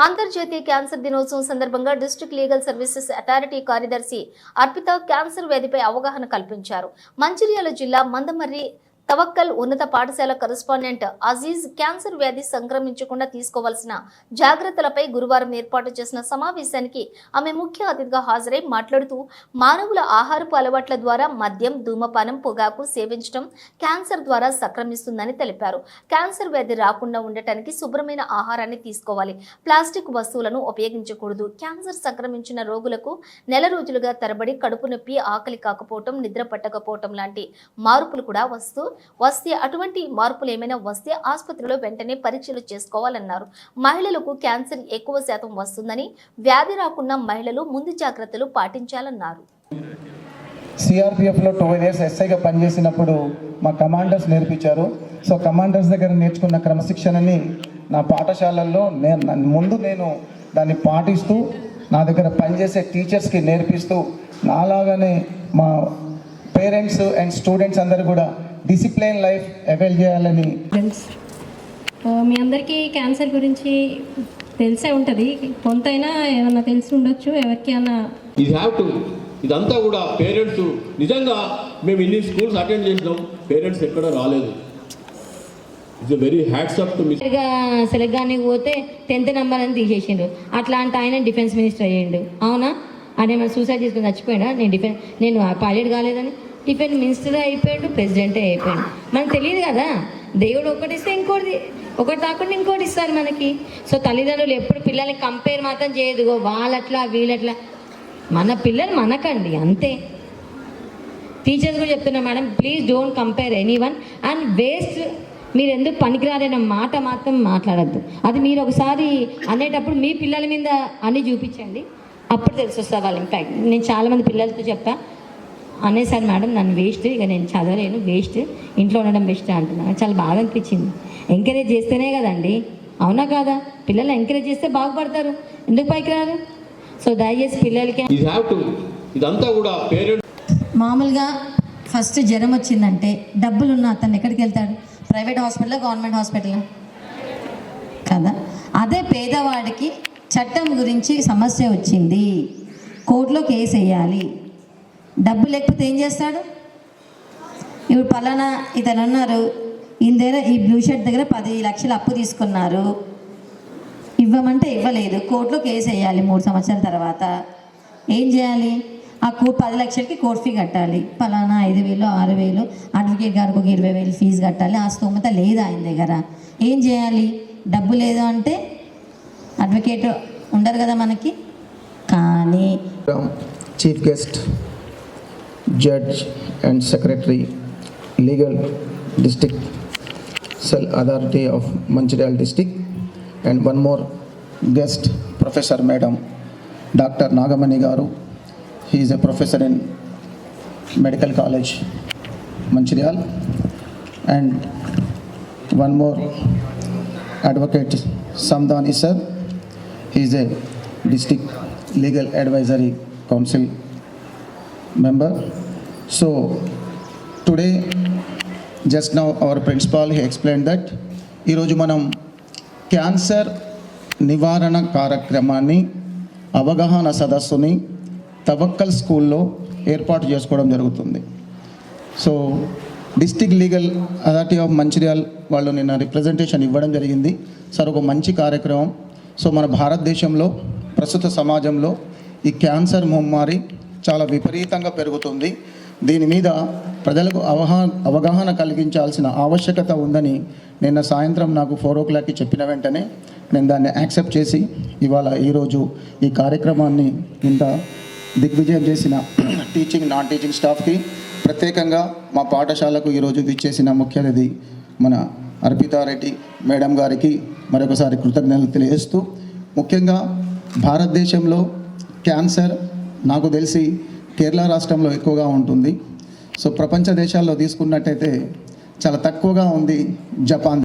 అంతర్జాతీయ క్యాన్సర్ దినోత్సవం సందర్భంగా డిస్ట్రిక్ట్ లీగల్ సర్వీసెస్ అథారిటీ కార్యదర్శి అర్పిత క్యాన్సర్ వ్యాధిపై అవగాహన కల్పించారు. మంచిర్యాల జిల్లా మందమర్రి తవక్కల్ ఉన్నత పాఠశాల కరెస్పాండెంట్ అజీజ్ క్యాన్సర్ వ్యాధి సంక్రమించకుండా తీసుకోవాల్సిన జాగ్రత్తలపై గురువారం ఏర్పాటు చేసిన సమావేశానికి ఆమె ముఖ్య అతిథిగా హాజరై మాట్లాడుతూ మానవుల ఆహారపు అలవాట్ల ద్వారా మద్యం, ధూమపానం, పొగాకు సేవించడం క్యాన్సర్ ద్వారా సంక్రమిస్తుందని తెలిపారు. క్యాన్సర్ వ్యాధి రాకుండా ఉండటానికి శుభ్రమైన ఆహారాన్ని తీసుకోవాలి. ప్లాస్టిక్ వస్తువులను ఉపయోగించకూడదు. క్యాన్సర్ సంక్రమించిన రోగులకు నెల రోజులుగా తరబడి కడుపు నొప్పి, ఆకలి కాకపోవటం, నిద్ర పట్టకపోవటం లాంటి మార్పులు కూడా వస్తే అటువంటి మార్పులు ఏమైనా వస్తే ఆసుపత్రిలో వెంటనే పరీక్షలు చేసుకోవాలన్నారు. మహిళలకు క్యాన్సర్ ఎక్కువ శాతం వస్తుందని, వ్యాధి రాకుండా మహిళలు ముందు జాగ్రత్తలు పాటించాలన్నారు. సిఆర్పిఎఫ్లో 12 years ఎస్ఐగా పనిచేసినప్పుడు మా కమాండర్స్ నేర్పించారు. సో కమాండర్స్ దగ్గర నేర్చుకున్న క్రమశిక్షణని నా పాఠశాలల్లో నేను దాన్ని పాటిస్తూ నా దగ్గర పనిచేసే టీచర్స్కి నేర్పిస్తూ నాలాగానే మా పేరెంట్స్ అండ్ స్టూడెంట్స్ అందరూ కూడా డిసిప్లైన్ లైఫ్ అవైల్ చేయాలని. మీ అందరికీ క్యాన్సర్ గురించి తెలిసే ఉంటుంది, కొంతైనా ఏమన్నా తెలిసి ఉండొచ్చు ఎవరికైనా. ఇదంతా కూడా పేరెంట్స్ నిజంగా మేము ఇన్ని స్కూల్స్ అటెండ్ చేసినాం, పేరెంట్స్ ఎక్కడ రాలేదు. It's very hats off to me. సెలెక్ట్గానికి పోతే 10th నెంబర్ అని తీసేసిండు. అట్లాంటి ఆయన డిఫెన్స్ మినిస్టర్ అయ్యిండు. అవునా? ఆయన మన సూసైడ్ చేసుకుని చచ్చిపోయినా నేను పైలట్ కాలేదని డిఫెన్స్ మినిస్టర్ అయిపోయాడు, ప్రెసిడెంటే అయిపోయాడు. మనకు తెలియదు కదా, దేవుడు ఒకటి ఇస్తే ఒకటి కాకుండా ఇంకోటి ఇస్తారు మనకి. సో తల్లిదండ్రులు ఎప్పుడు పిల్లల్ని కంపేర్ మాత్రం చేయదు, వాళ్ళట్లా వీళ్ళట్లా. మన పిల్లలు మనకండి, అంతే. టీచర్స్ కూడా చెప్తున్నా, madam please don't compare anyone and waste. మీరు ఎందుకు పనికిరారనే మాట మాత్రం మాట్లాడద్దు. అది మీరు ఒకసారి అనేటప్పుడు మీ పిల్లల మీద అన్నీ చూపించండి, అప్పుడు తెలిసి వస్తుంది వాళ్ళ ఇంపాక్ట్. నేను చాలామంది పిల్లలతో చెప్పా, అనేసారి మేడం నన్ను వేస్ట్, ఇక నేను చదవలేను, వేస్ట్, ఇంట్లో ఉండడం బెస్ట్ అంటున్నాను. చాలా బాగా అనిపించింది. ఎంకరేజ్ చేస్తేనే కదండి, అవునా కాదా? పిల్లలు ఎంకరేజ్ చేస్తే బాగుపడతారు, ఎందుకు పైకి రారు? సో దయచేసి పిల్లలకి ఇదంతా కూడా మామూలుగా ఫస్ట్ జ్వరం వచ్చిందంటే డబ్బులున్న అతను ఎక్కడికి వెళ్తాడు? ప్రైవేట్ హాస్పిటల్, గవర్నమెంట్ హాస్పిటల్ కదా. అదే పేదవాడికి చట్టం గురించి సమస్య వచ్చింది, కోర్టులో కేసు వేయాలి, డబ్బు లేకపోతే ఏం చేస్తాడు? ఇప్పుడు పలానా ఇతను ఉన్నారు, ఈయన దగ్గర ఈ బ్లూ షర్ట్ దగ్గర 10 లక్షలు అప్పు తీసుకున్నారు, ఇవ్వమంటే ఇవ్వలేదు, కోర్టులో కేసు వేయాలి 3 సంవత్సరాల తర్వాత. ఏం చేయాలి? ఆ 10 లక్షలకి కోర్టు ఫీ కట్టాలి, పలానా 5,000 6,000, అడ్వకేట్ గారికి ఒక 20,000 ఫీజు కట్టాలి. ఆ స్తోమత లేదు ఆయన దగ్గర. ఏం చేయాలి? డబ్బు లేదు అంటే అడ్వకేట్ ఉండరు కదా మనకి. కానీ chief guest, Judge and Secretary, Legal District Cell Authority of Manchiryal District, and one more guest, Professor Madam Dr. Nagamani Garu. He is a professor in Medical College, Manchiryal, and one more Advocate Samdani sir. He is a District Legal Advisory Council member. So today just now our principal he explained that ఈరోజు మనం cancer నివారణ కార్యక్రమాన్ని అవగాహన సదస్సుని తవక్కల్ స్కూల్లో ఏర్పాటు చేసుకోవడం జరుగుతుంది. So district legal authority of Mancherial వాళ్ళు నిన్న రిప్రజెంటేషన్ ఇవ్వడం జరిగింది. సార్ ఒక మంచి కార్యక్రమం. సో మన భారతదేశంలో ప్రస్తుత సమాజంలో ఈ క్యాన్సర్ మహమ్మారి చాలా విపరీతంగా పెరుగుతుంది. దీని మీద ప్రజలకు అవగాహన కలిగించాల్సిన ఆవశ్యకత ఉందని నిన్న సాయంత్రం నాకు 4 o'clockకి చెప్పిన వెంటనే నేను దాన్ని యాక్సెప్ట్ చేసి ఈరోజు ఈ కార్యక్రమాన్ని ఇంత దిగ్విజయం చేసిన టీచింగ్, నాన్ టీచింగ్ స్టాఫ్కి, ప్రత్యేకంగా మా పాఠశాలకు ఈరోజు విచ్చేసిన ముఖ్య అతిథి మన అర్పితారెడ్డి మేడం గారికి మరొకసారి కృతజ్ఞతలు తెలియజేస్తూ, ముఖ్యంగా భారతదేశంలో క్యాన్సర్ నాకు తెలిసి కేరళ రాష్ట్రంలో ఎక్కువగా ఉంటుంది. సో ప్రపంచ దేశాల్లో తీసుకున్నట్టయితే చాలా తక్కువగా ఉంది జపాన్